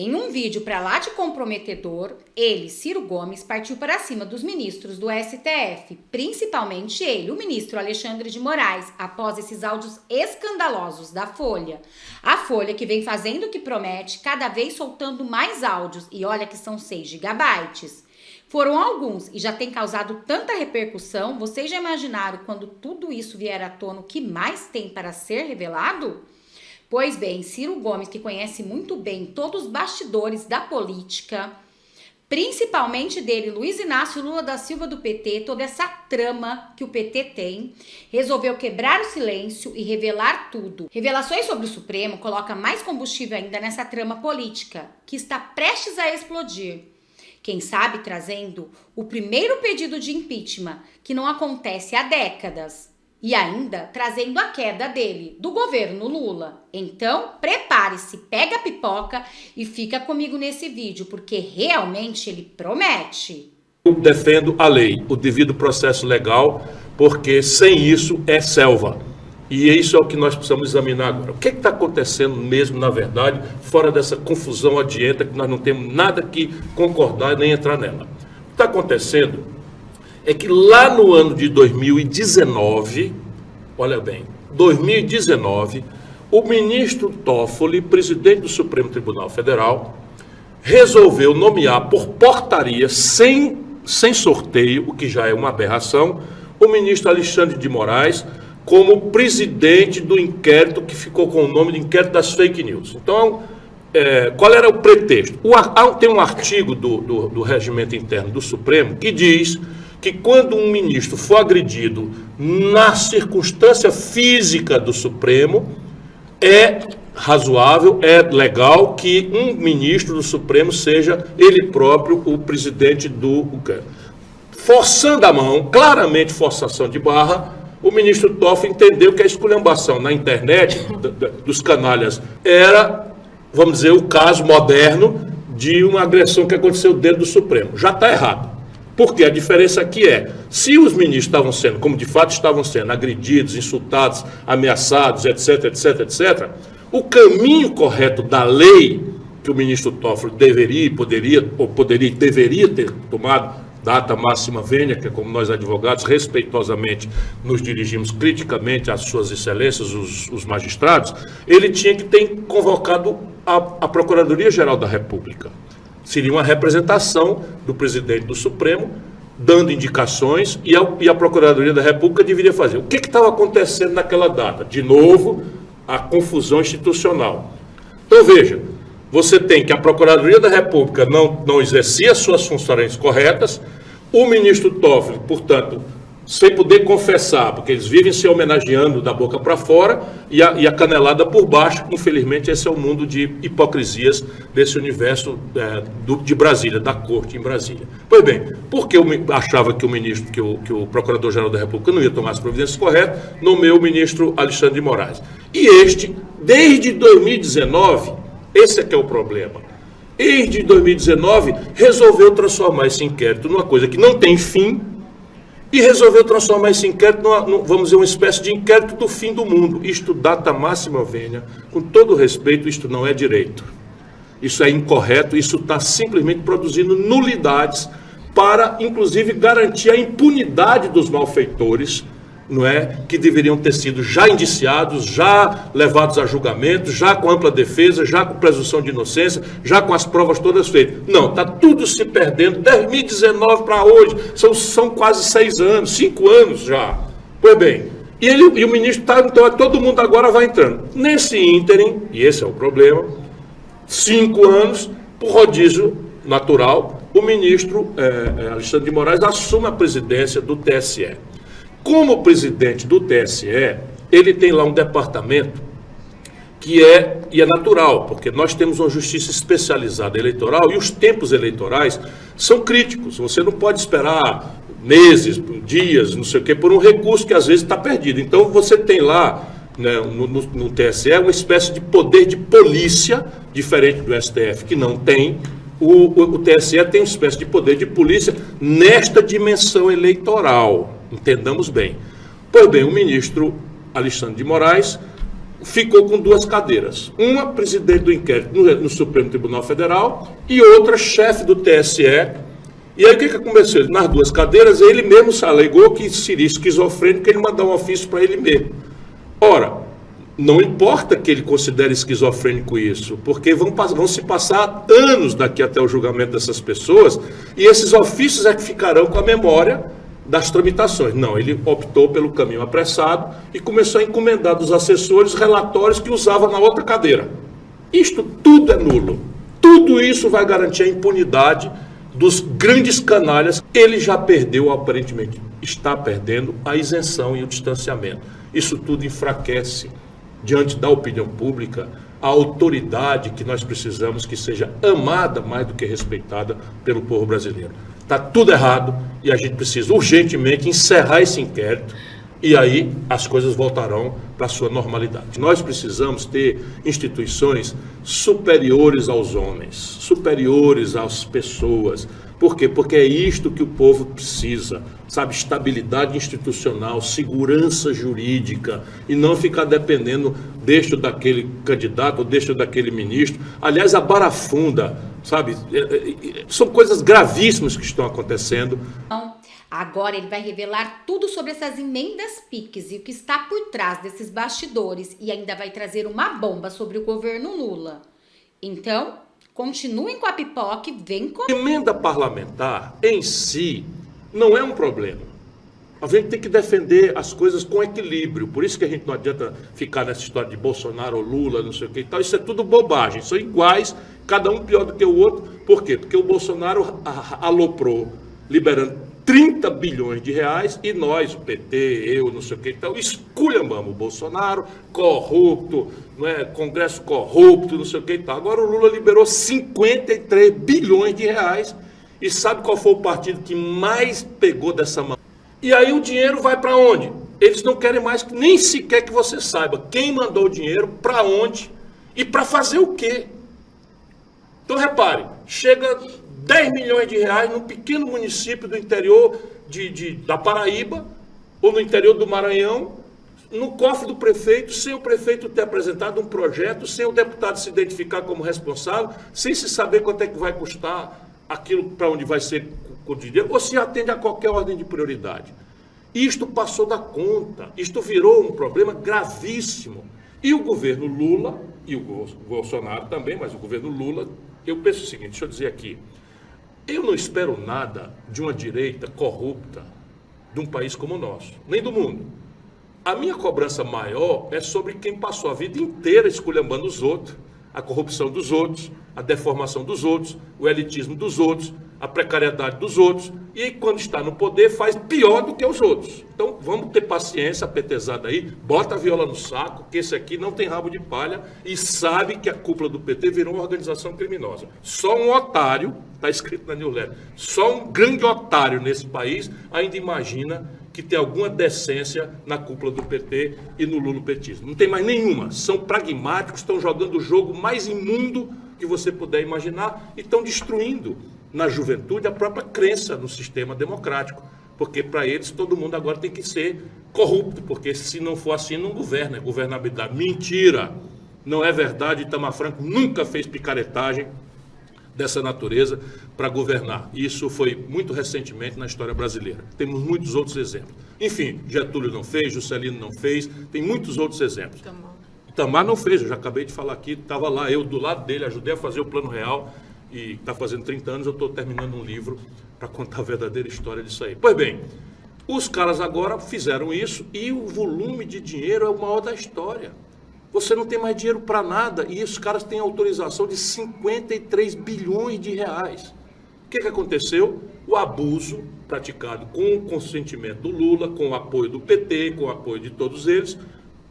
Em um vídeo para lá de comprometedor, ele, Ciro Gomes, partiu para cima dos ministros do STF, principalmente ele, o ministro Alexandre de Moraes, após esses áudios escandalosos da Folha. A Folha que vem fazendo o que promete, cada vez soltando mais áudios, e olha que são 6 gigabytes. Foram alguns e já tem causado tanta repercussão, vocês já imaginaram quando tudo isso vier à tona o que mais tem para ser revelado? Pois bem, Ciro Gomes, que conhece muito bem todos os bastidores da política, principalmente dele, Luiz Inácio Lula da Silva do PT, toda essa trama que o PT tem, resolveu quebrar o silêncio e revelar tudo. Revelações sobre o Supremo colocam mais combustível ainda nessa trama política, que está prestes a explodir. Quem sabe trazendo o primeiro pedido de impeachment, que não acontece há décadas. E ainda trazendo a queda dele, do governo Lula. Então, prepare-se, pega a pipoca e fica comigo nesse vídeo, porque realmente ele promete. Eu defendo a lei, o devido processo legal, porque sem isso é selva. E isso é o que nós precisamos examinar agora. O que está acontecendo mesmo, na verdade, fora dessa confusão adianta, que nós não temos nada que concordar nem entrar nela. O que está acontecendo é que lá no ano de 2019, olha bem, 2019, o ministro Toffoli, presidente do Supremo Tribunal Federal, resolveu nomear por portaria, sem sorteio, o que já é uma aberração, o ministro Alexandre de Moraes como presidente do inquérito que ficou com o nome de inquérito das fake news. Então, qual era o pretexto? Tem um artigo do regimento interno do Supremo que diz que quando um ministro for agredido na circunstância física do Supremo, é razoável, é legal que um ministro do Supremo seja ele próprio o presidente do... Forçando a mão, claramente forçação de barra, o ministro Toffoli entendeu que a esculhambação na internet dos canalhas era, vamos dizer, o caso moderno de uma agressão que aconteceu dentro do Supremo. Já está errado. Porque a diferença aqui é, se os ministros estavam sendo, como de fato estavam sendo, agredidos, insultados, ameaçados, etc, etc, etc, o caminho correto da lei que o ministro Toffoli deveria ter tomado, data máxima vênia, que é como nós advogados respeitosamente nos dirigimos criticamente às suas excelências, os magistrados, ele tinha que ter convocado a Procuradoria-Geral da República. Seria uma representação do presidente do Supremo, dando indicações, e a Procuradoria da República deveria fazer. O que estava acontecendo naquela data? De novo, a confusão institucional. Então, veja, você tem que a Procuradoria da República não exercia suas funções corretas, o ministro Toffoli, portanto, sem poder confessar, porque eles vivem se homenageando da boca para fora, e a canelada por baixo. Infelizmente, esse é o mundo de hipocrisias desse universo de Brasília, da corte em Brasília. Pois bem, porque eu achava que o Procurador-Geral da República não ia tomar as providências corretas, nomeou o ministro Alexandre de Moraes. E este, desde 2019, esse é que é o problema, desde 2019, resolveu transformar esse inquérito numa coisa que não tem fim, e resolveu transformar esse inquérito vamos dizer, uma espécie de inquérito do fim do mundo. Isto, data máxima vênia, com todo respeito, isto não é direito. Isso é incorreto, isso está simplesmente produzindo nulidades para, inclusive, garantir a impunidade dos malfeitores, não é? Que deveriam ter sido já indiciados, já levados a julgamento, já com ampla defesa, já com presunção de inocência, já com as provas todas feitas. Não, está tudo se perdendo, 2019 para hoje, são quase 6 anos, 5 anos já. Pois bem, e o ministro está, então todo mundo agora vai entrando. Nesse ínterim, e esse é o problema, 5 anos, por rodízio natural, o ministro Alexandre de Moraes assume a presidência do TSE. Como presidente do TSE, ele tem lá um departamento que é natural, porque nós temos uma justiça especializada eleitoral e os tempos eleitorais são críticos. Você não pode esperar meses, dias, não sei o quê, por um recurso que às vezes está perdido. Então você tem lá, né, no TSE, uma espécie de poder de polícia, diferente do STF, que não tem. O TSE tem uma espécie de poder de polícia nesta dimensão eleitoral. Entendamos bem. Pois bem, o ministro Alexandre de Moraes ficou com 2 cadeiras. Uma, presidente do inquérito no Supremo Tribunal Federal, e outra, chefe do TSE. E aí o que aconteceu? Nas 2 cadeiras, ele mesmo se alegou que seria esquizofrênico, ele mandou um ofício para ele mesmo. Ora, não importa que ele considere esquizofrênico isso, porque vão se passar anos daqui até o julgamento dessas pessoas, e esses ofícios é que ficarão com a memória das tramitações. Não, ele optou pelo caminho apressado e começou a encomendar dos assessores relatórios que usava na outra cadeira. Isto tudo é nulo. Tudo isso vai garantir a impunidade dos grandes canalhas. Ele já perdeu, aparentemente, está perdendo a isenção e o distanciamento. Isso tudo enfraquece, diante da opinião pública, a autoridade que nós precisamos que seja amada mais do que respeitada pelo povo brasileiro. Está tudo errado e a gente precisa urgentemente encerrar esse inquérito e aí as coisas voltarão para a sua normalidade. Nós precisamos ter instituições superiores aos homens, superiores às pessoas. Por quê? Porque é isto que o povo precisa, sabe? Estabilidade institucional, segurança jurídica, e não ficar dependendo deste ou daquele candidato, ou deste ou daquele ministro. Aliás, a barafunda, sabe? São coisas gravíssimas que estão acontecendo. Agora ele vai revelar tudo sobre essas emendas PIX e o que está por trás desses bastidores, e ainda vai trazer uma bomba sobre o governo Lula. Então, continuem com a pipoca e vem com... Emenda parlamentar, em si, não é um problema. A gente tem que defender as coisas com equilíbrio. Por isso que a gente não adianta ficar nessa história de Bolsonaro ou Lula, não sei o que e tal. Isso é tudo bobagem. São iguais, cada um pior do que o outro. Por quê? Porque o Bolsonaro aloprou, liberando 30 bilhões de reais, e nós, o PT, eu, não sei o que, então, esculhambamos o Bolsonaro, corrupto, não é? Congresso corrupto, não sei o que e tal. Agora o Lula liberou 53 bilhões de reais, e sabe qual foi o partido que mais pegou dessa mão? E aí o dinheiro vai para onde? Eles não querem mais nem sequer que você saiba quem mandou o dinheiro, para onde e para fazer o quê. Então repare, chega 10 milhões de reais num pequeno município do interior da Paraíba, ou no interior do Maranhão, no cofre do prefeito, sem o prefeito ter apresentado um projeto, sem o deputado se identificar como responsável, sem se saber quanto é que vai custar aquilo, para onde vai ser com o dinheiro, ou se atende a qualquer ordem de prioridade. Isto passou da conta, isto virou um problema gravíssimo. E o governo Lula, e o Bolsonaro também, mas o governo Lula, eu penso o seguinte, deixa eu dizer aqui, eu não espero nada de uma direita corrupta de um país como o nosso, nem do mundo. A minha cobrança maior é sobre quem passou a vida inteira esculhambando os outros, a corrupção dos outros, a deformação dos outros, o elitismo dos outros, a precariedade dos outros, e quando está no poder faz pior do que os outros. Então vamos ter paciência, petezada aí, bota a viola no saco, que esse aqui não tem rabo de palha e sabe que a cúpula do PT virou uma organização criminosa. Só um otário, está escrito na newsletter, só um grande otário nesse país ainda imagina que tem alguma decência na cúpula do PT e no lulopetismo. Não tem mais nenhuma. São pragmáticos, estão jogando o jogo mais imundo que você puder imaginar e estão destruindo na juventude a própria crença no sistema democrático. Porque para eles todo mundo agora tem que ser corrupto, porque se não for assim não governa, é governabilidade. Mentira! Não é verdade, Itamar Franco nunca fez picaretagem dessa natureza para governar. Isso foi muito recentemente na história brasileira. Temos muitos outros exemplos. Enfim, Getúlio não fez, Juscelino não fez, tem muitos outros exemplos. Itamar não fez, eu já acabei de falar aqui, estava lá eu do lado dele, ajudei a fazer o Plano Real, e está fazendo 30 anos, eu estou terminando um livro para contar a verdadeira história disso aí. Pois bem, os caras agora fizeram isso e o volume de dinheiro é o maior da história. Você não tem mais dinheiro para nada e os caras têm autorização de 53 bilhões de reais. O que aconteceu? O abuso praticado com o consentimento do Lula, com o apoio do PT, com o apoio de todos eles,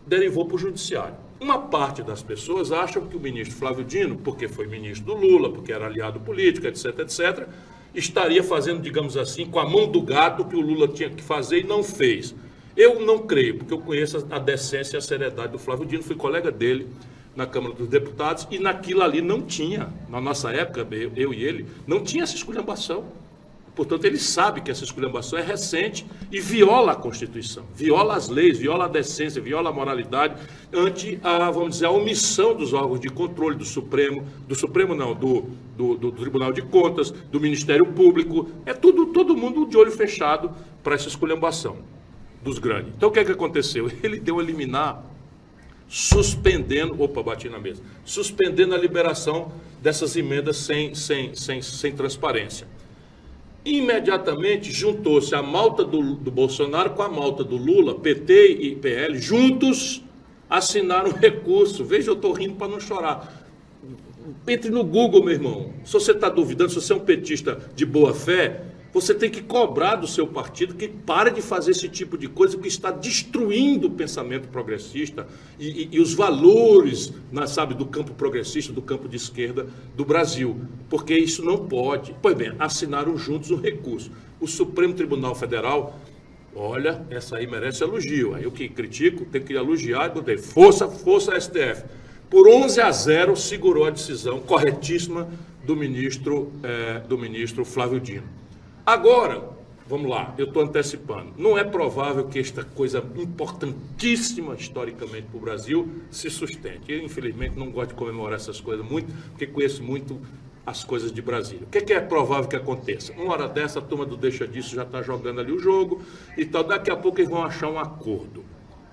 derivou para o judiciário. Uma parte das pessoas acham que o ministro Flávio Dino, porque foi ministro do Lula, porque era aliado político, etc., etc., estaria fazendo, digamos assim, com a mão do gato que o Lula tinha que fazer e não fez. Eu não creio, porque eu conheço a decência e a seriedade do Flávio Dino, fui colega dele na Câmara dos Deputados, e naquilo ali não tinha, na nossa época, eu e ele, não tinha essa esculhambação. Portanto, ele sabe que essa esculhambação é recente e viola a Constituição, viola as leis, viola a decência, viola a moralidade ante a, vamos dizer, a omissão dos órgãos de controle do Tribunal de Contas, do Ministério Público. É tudo, todo mundo de olho fechado para essa esculhambação dos grandes. Então, o que é que aconteceu? Ele deu a liminar suspendendo a liberação dessas emendas sem transparência. Imediatamente juntou-se a malta do Bolsonaro com a malta do Lula, PT e PL, juntos assinaram o recurso. Veja, eu estou rindo para não chorar. Entre no Google, meu irmão. Se você está duvidando, se você é um petista de boa fé, você tem que cobrar do seu partido que pare de fazer esse tipo de coisa, porque está destruindo o pensamento progressista e os valores, sabe, do campo progressista, do campo de esquerda do Brasil. Porque isso não pode. Pois bem, assinaram juntos um recurso. O Supremo Tribunal Federal, olha, essa aí merece elogio. Aí eu que critico, tenho que elogiar e botei força STF. Por 11-0, segurou a decisão corretíssima do ministro Flávio Dino. Agora, vamos lá, eu estou antecipando. Não é provável que esta coisa importantíssima historicamente para o Brasil se sustente. Eu, infelizmente, não gosto de comemorar essas coisas muito, porque conheço muito as coisas de Brasília. O que é provável que aconteça? Uma hora dessa, a turma do Deixa Disso já está jogando ali o jogo e tal. Daqui a pouco eles vão achar um acordo,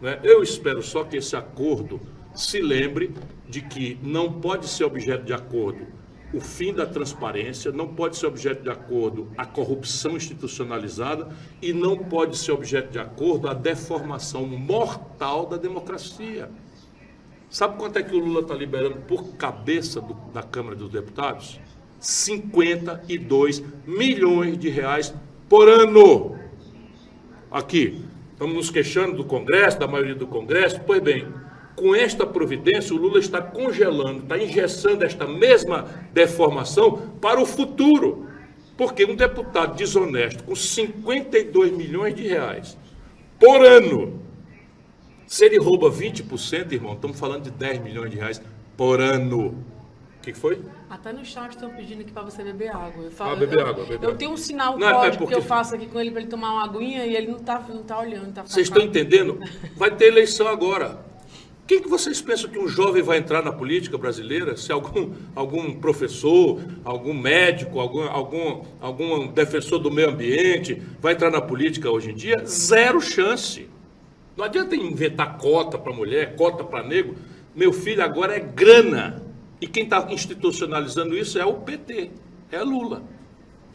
né? Eu espero só que esse acordo se lembre de que não pode ser objeto de acordo o fim da transparência, não pode ser objeto de acordo a corrupção institucionalizada e não pode ser objeto de acordo a deformação mortal da democracia. Sabe quanto é que o Lula está liberando por cabeça da Câmara dos Deputados? 52 milhões de reais por ano. Aqui, estamos nos queixando do Congresso, da maioria do Congresso. Pois bem, com esta providência, o Lula está congelando, está engessando esta mesma deformação para o futuro. Porque um deputado desonesto com 52 milhões de reais por ano, se ele rouba 20%, irmão, estamos falando de 10 milhões de reais por ano. O que foi? Até no chat estão pedindo aqui para você beber água. Beber água. Eu tenho um sinal não, código porque que eu faço aqui com ele para ele tomar uma aguinha e ele não tá olhando. Vocês estão entendendo? Vai ter eleição agora. Quem que vocês pensam que um jovem vai entrar na política brasileira? Se algum professor, algum médico, algum defensor do meio ambiente vai entrar na política hoje em dia? Zero chance. Não adianta inventar cota para mulher, cota para negro. Meu filho, agora é grana. E quem está institucionalizando isso é o PT, é Lula.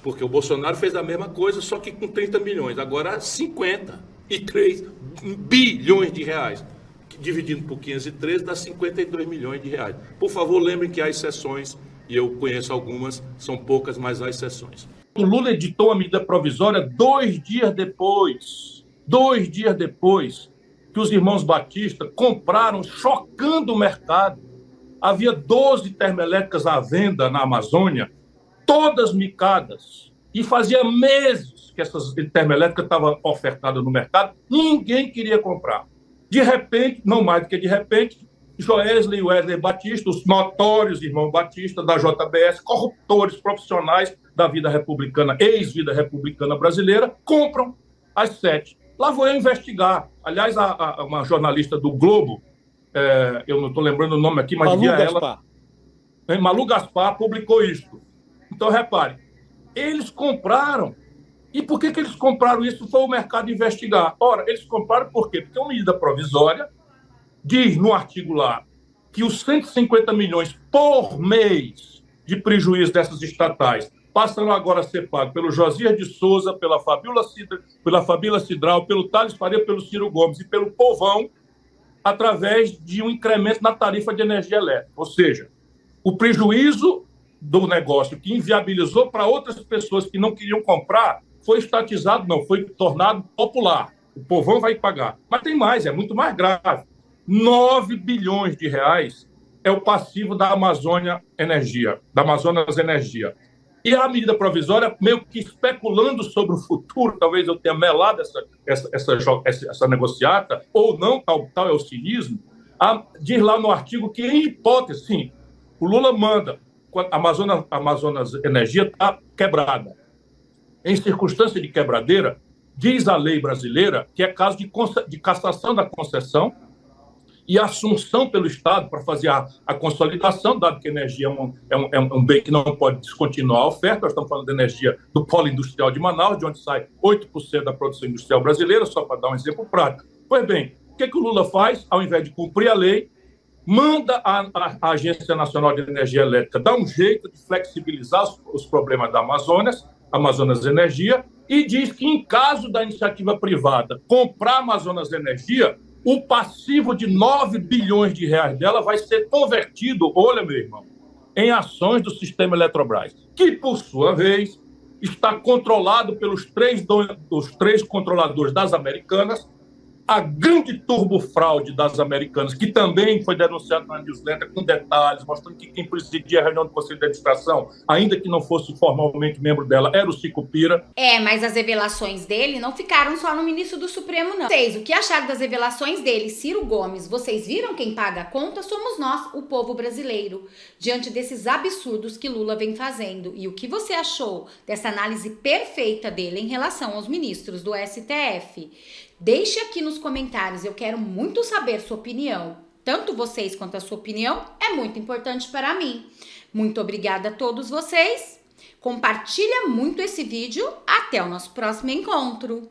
Porque o Bolsonaro fez a mesma coisa, só que com 30 milhões. Agora 53 bilhões de reais. Dividindo por 513 dá 52 milhões de reais. Por favor, lembrem que há exceções, e eu conheço algumas, são poucas, mas há exceções. O Lula editou a medida provisória 2 dias depois que os irmãos Batista compraram, chocando o mercado. Havia 12 termoelétricas à venda na Amazônia, todas micadas, e fazia meses que essas termoelétricas estavam ofertadas no mercado, ninguém queria comprar. De repente, não mais do que de repente, Joesley e Wesley Batista, os notórios irmãos Batista da JBS, corruptores profissionais da vida republicana, ex-vida republicana brasileira, compram as 7. Lá vou eu investigar. Aliás, uma jornalista do Globo, eu não estou lembrando o nome aqui, mas via ela... Malu Gaspar publicou isso. Então, repare, eles compraram. E por que eles compraram isso? Foi o mercado investigar. Ora, eles compraram por quê? Porque uma medida provisória diz no artigo lá que os 150 milhões por mês de prejuízo dessas estatais passam agora a ser pagos pelo Josias de Souza, pela Fabíola Cidral, pelo Thales Faria, pelo Ciro Gomes e pelo Povão, através de um incremento na tarifa de energia elétrica. Ou seja, o prejuízo do negócio que inviabilizou para outras pessoas que não queriam comprar foi estatizado, não, foi tornado popular. O povão vai pagar. Mas tem mais, é muito mais grave. 9 bilhões de reais é o passivo da Amazônia Energia, da Amazonas Energia. E a medida provisória, meio que especulando sobre o futuro, talvez eu tenha melado essa negociata, ou não, tal é o cinismo, diz lá no artigo que, em hipótese, sim, o Lula manda, a Amazonas Energia está quebrada. em circunstância de quebradeira, diz a lei brasileira que é caso de cassação da concessão e assunção pelo Estado para fazer a consolidação, dado que a energia é um bem que não pode descontinuar a oferta. Nós estamos falando da energia do polo industrial de Manaus, de onde sai 8% da produção industrial brasileira, só para dar um exemplo prático. Pois bem, o que o Lula faz? Ao invés de cumprir a lei, manda a Agência Nacional de Energia Elétrica dar um jeito de flexibilizar os problemas da Amazonas Energia, e diz que, em caso da iniciativa privada comprar a Amazonas Energia, o passivo de 9 bilhões de reais dela vai ser convertido, olha, meu irmão, em ações do sistema Eletrobras, que, por sua vez, está controlado pelos os três controladores das Americanas, a grande turbofraude das Americanas, que também foi denunciada na newsletter com detalhes, mostrando que quem presidia a reunião do Conselho de Administração, ainda que não fosse formalmente membro dela, era o Sicupira. Mas as revelações dele não ficaram só no ministro do Supremo, não. Vocês, o que acharam das revelações dele, Ciro Gomes? Vocês viram quem paga a conta? Somos nós, o povo brasileiro, diante desses absurdos que Lula vem fazendo. E o que você achou dessa análise perfeita dele em relação aos ministros do STF? Deixe aqui nos comentários, eu quero muito saber sua opinião. Tanto vocês quanto a sua opinião é muito importante para mim. Muito obrigada a todos vocês. Compartilha muito esse vídeo. Até o nosso próximo encontro.